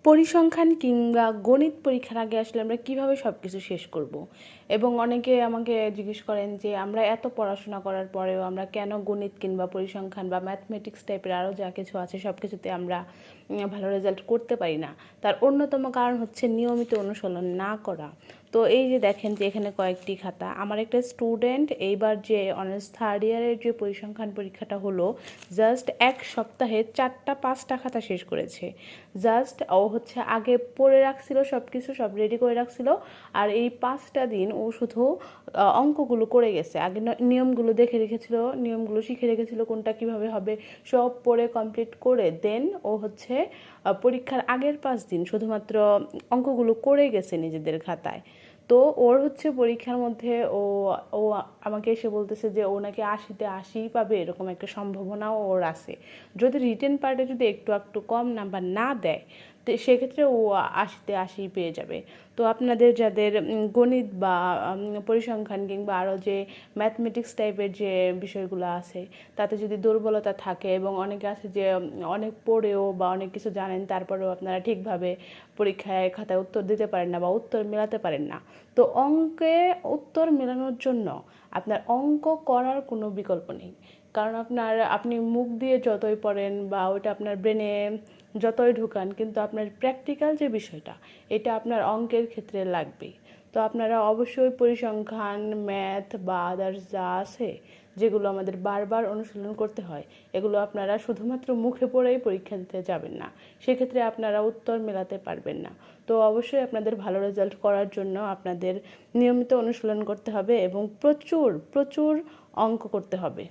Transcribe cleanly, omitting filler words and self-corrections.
পরিসংখ্যান কিংবা গণিত পরীক্ষার আগে আসলে আমরা কিভাবে সব কিছু শেষ করব। এবং অনেকে আমাকে জিজ্ঞেস করেন যে আমরা এত পড়াশোনা করার পরেও আমরা কেন গণিত কিংবা পরিসংখ্যান বা ম্যাথমেটিক্স টাইপের আরও যা কিছু আছে সব কিছুতে আমরা ভালো রেজাল্ট করতে পারি না। তার অন্যতম কারণ হচ্ছে নিয়মিত অনুশীলন না করা। তো এই যে দেখেন যে এখানে কয়েকটি খাতা, আমার একটা স্টুডেন্ট এইবার যে অনার্স থার্ড ইয়ারের যে পরিসংখ্যান পরীক্ষাটা হলো, জাস্ট এক সপ্তাহে 4টা-5টা খাতা শেষ করেছে। জাস্ট ও হচ্ছে আগে পড়ে রাখছিল, সব কিছু সব রেডি করে রাখছিল, আর এই 5টা দিন ও শুধু অঙ্কগুলো করে গেছে। আগে নিয়মগুলো দেখে রেখেছিল, নিয়মগুলো শিখে রেখেছিল, কোনটা কিভাবে হবে সব পড়ে কমপ্লিট করে দেন ও হচ্ছে পরীক্ষার আগের 5 দিন শুধুমাত্র অঙ্কগুলো করে গেছে নিজেদের খাতায়। তো ওর হচ্ছে পরীক্ষার মধ্যে ও ও আমাকে এসে বলতেছে যে ও নাকি 80তে 80 পাবে, এরকম একটা সম্ভাবনাও ওর আছে। যদি রিটেন পার্টে যদি একটু একটু কম নাম্বার না দেয়, তো সেক্ষেত্রে ও 80তে 80 পেয়ে যাবে। তো আপনাদের যাদের গণিত বা পরিসংখ্যান কিংবা আরও যে ম্যাথমেটিক্স টাইপের যে বিষয়গুলো আছে তাতে যদি দুর্বলতা থাকে, এবং অনেকে আছে যে অনেক পড়েও বা অনেক কিছু জানেন তারপরেও আপনারা ঠিকভাবে পরীক্ষায় খাতায় উত্তর দিতে পারেন না বা উত্তর মেলাতে পারেন না, তো অঙ্কে উত্তর মেলানোর জন্য আপনার অঙ্ক করার কোনো বিকল্প নেই। কারণ আপনি মুখ দিয়ে যতই পড়েন বা ওইটা আপনার ব্রেনে যতই ঢুকান, কিন্তু আপনার প্র্যাকটিক্যাল যে বিষয়টা এটা আপনার অঙ্কের ক্ষেত্রে লাগবেই। তো আপনারা অবশ্যই পরিসংখ্যান, ম্যাথ বা আদার্স যা আছে যেগুলো আমাদের বারবার অনুশীলন করতে হয়, এগুলো আপনারা শুধুমাত্র মুখে পড়েই পরীক্ষা দিতে যাবেন না, সেক্ষেত্রে আপনারা উত্তর মেলাতে পারবেন না। তো অবশ্যই আপনাদের ভালো রেজাল্ট করার জন্য আপনাদের নিয়মিত অনুশীলন করতে হবে এবং প্রচুর প্রচুর অঙ্ক করতে হবে।